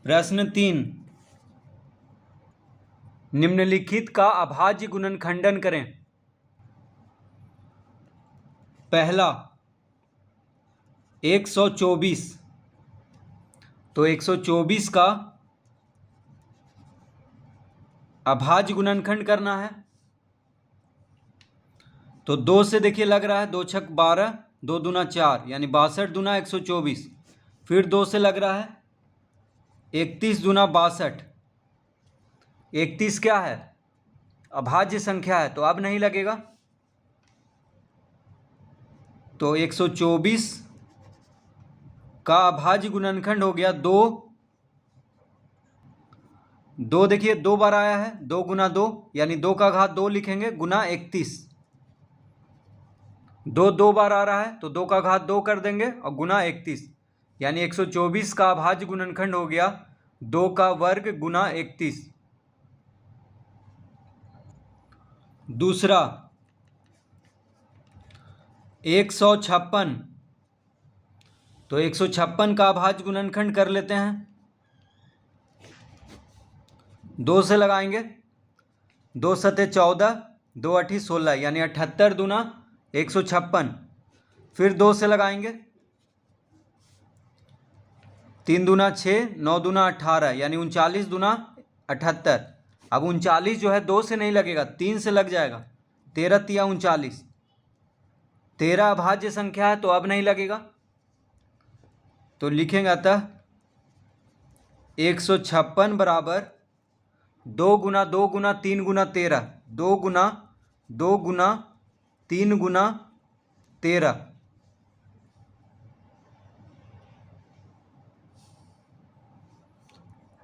प्रश्न 3, निम्नलिखित का अभाज्य गुणनखंडन करें। पहला 124, तो 124 का अभाज्य गुणनखंड करना है। तो 2 से देखिए लग रहा है 2 छक 12, 2 दूना 4 यानी 62 दूना 124। फिर 2 से लग रहा है 31 दूना 62। 31 क्या है? अभाज्य संख्या है, तो अब नहीं लगेगा। तो 124 का अभाज्य गुणनखंड हो गया 2। 2 देखिए 2 बार आया है, 2 गुना 2 यानी 2 का घात 2 लिखेंगे गुना 31। 2 2 बार आ रहा है तो 2 का घात 2 कर देंगे और गुना 31 यानी 124 का अभाज्य गुणनखंड हो गया 2 का वर्ग गुना 31। दूसरा 156, तो 156 का अभाज्य गुणनखंड कर लेते हैं। 2 से लगाएंगे, 2 सते 14, 2 अठी 16 यानी 78 दूना 156। फिर 2 से लगाएंगे, 3 दूना 6, 9 दूना 18 यानी 39 दूना 78। अब 39 जो है 2 से नहीं लगेगा, 3 से लग जाएगा। 13 तिया 39, 13 अभाज्य संख्या है तो अब नहीं लगेगा। तो लिखेंगे अतः 156 बराबर 2 गुना 2 गुना 3 गुना 13, 2 गुना 2 गुना 3 गुना 13।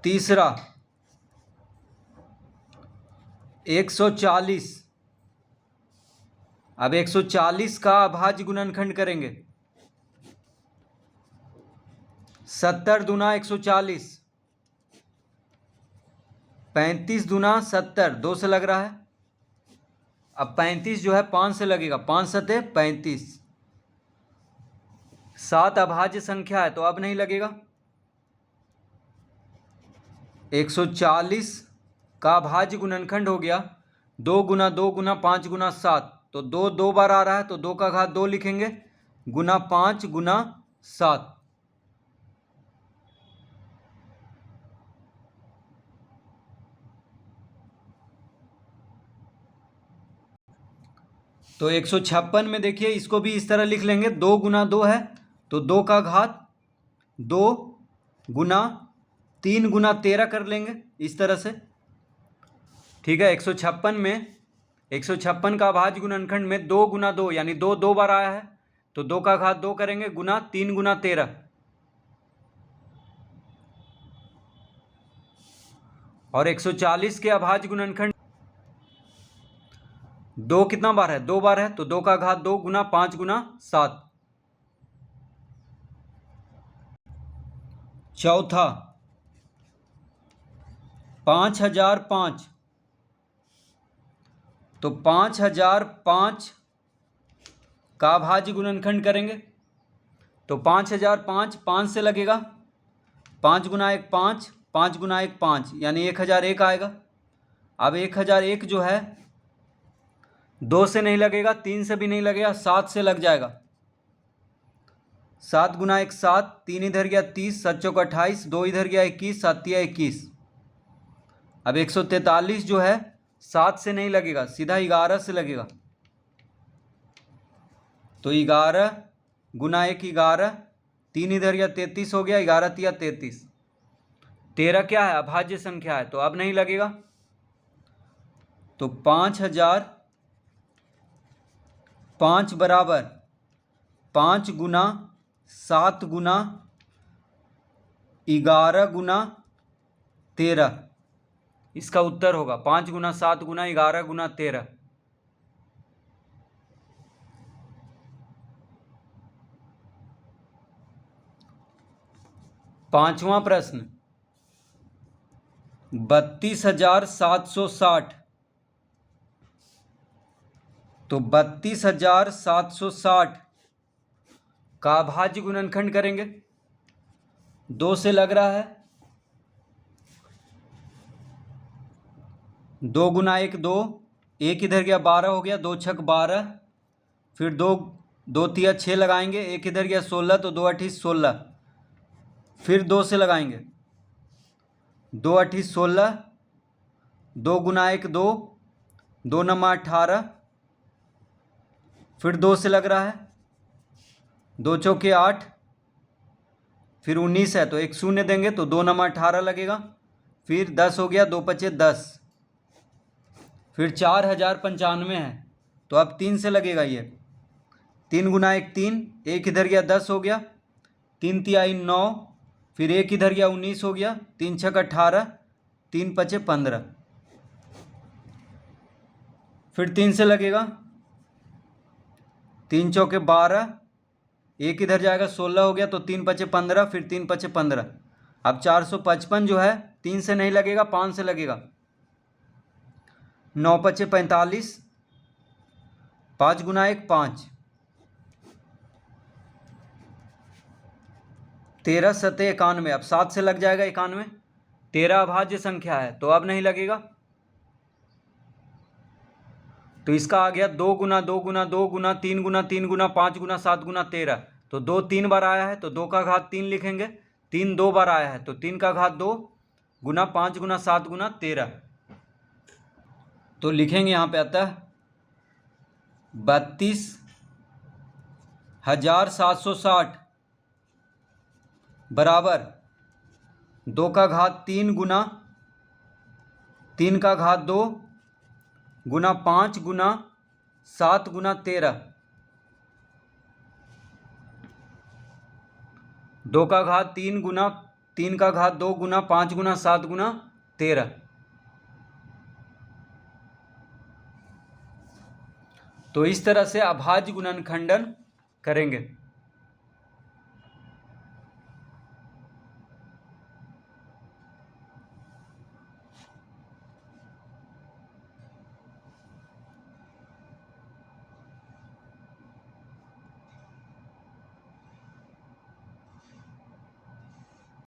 तीसरा 140, अब 140 का अभाज्य गुणनखंड करेंगे। 70 दूना 140, 35 दूना 70, 2 से लग रहा है। अब 35 जो है 5 से लगेगा, 5 सते 35। 7 अभाज्य संख्या है तो अब नहीं लगेगा। 140 का अभाज्य गुणनखंड हो गया 2 गुना 2 गुना 5 गुना 7, तो 2 2 बार आ रहा है तो 2 का घात 2 लिखेंगे गुना 5 गुना 7। तो 156 में देखिए इसको भी इस तरह लिख लेंगे, 2 गुना 2 है तो 2 का घात 2 गुना 3 गुना 13 कर लेंगे इस तरह से। ठीक है, 156 में 156 का अभाज्य गुणनखंड में 2 गुना 2 यानी 2 2 बार आया है तो 2 का घात 2 करेंगे गुना 3 गुना 13। और 140 के अभाज्य गुणनखंड 2 कितना बार है? 2 बार है तो 2 का घात 2 गुना 5 गुना 7। चौथा 5005, तो 5005 का अभाज्य गुणनखंड करेंगे। तो 5005 5 से लगेगा, 5 गुना 1 5, 5 गुना 1 5 यानी 1001 आएगा। अब 1001 जो है 2 से नहीं लगेगा, 3 से भी नहीं लगेगा, 7 से लग जाएगा। 7 गुना 1 7, 3 इधर गया 30, 7 चौक 28, 2 इधर गया 21, 7 तिया 21। अब 143 जो है 7 से नहीं लगेगा, सीधा 11 से लगेगा। तो 11 गुना 1 11, 3 इधर गया 33 हो गया, 11 तिया 33। 13 क्या है? अभाज्य संख्या है तो अब नहीं लगेगा। तो 5005 बराबर 5 गुना 7 गुना 11 गुना 13, इसका उत्तर होगा 5 गुना 7 गुना 11 गुना 13। पांचवा प्रश्न 32,760, तो 32,760 का अभाज्य गुणनखंड करेंगे। 2 से लग रहा है दो गुना एक दो, एक इधर गया 12 हो गया, 2 छक 12। फिर दो, दो तिया 6 लगाएंगे, एक इधर गया 16, तो 2 8 16। फिर 2 से लगाएंगे, 2 8 16। दो गुना एक दो, 2 9 18। फिर 2 से लग रहा है, 2 चौके 8। फिर 19 है तो एक शून्य देंगे तो 2 9 18 लगेगा। फिर 10 हो गया, 2 5 10। फिर 4095 है तो अब 3 से लगेगा ये। 3 गुना एक 3, एक इधर गया 10 हो गया, 3 तिहाई 9। फिर एक इधर गया 19 हो गया, 3 छक 18, 3 5 15। फिर 3 से लगेगा, 3 चौके 12, एक इधर जाएगा 16 हो गया, तो 3 5 15। फिर 3 5 15। अब 455 जो है 3 से नहीं लगेगा, 5 से लगेगा। 9 5 45, 5 गुना एक 5, 13 7 91। अब 7 से लग जाएगा 91। 13 अभाज्य संख्या है तो अब नहीं लगेगा। तो इसका आ गया 2 गुना 2 गुना 2 गुना 3 गुना 3 गुना 5 गुना 7 गुना 13। तो 2 3 बार आया है तो 2 का घात 3 लिखेंगे। 3 2 बार आया है तो 3 का घात 2 गुना 5 गुना 7 गुना 13। तो लिखेंगे यहाँ पे अतः 32,760 बराबर 2 का घात 3 गुना 3 का घात 2 गुना 5 गुना 7 गुना 13। 2 का घात 3 गुना 3 का घात 2 गुना 5 गुना 7 गुना 13। तो इस तरह से अभाज्य गुणनखंडन करेंगे।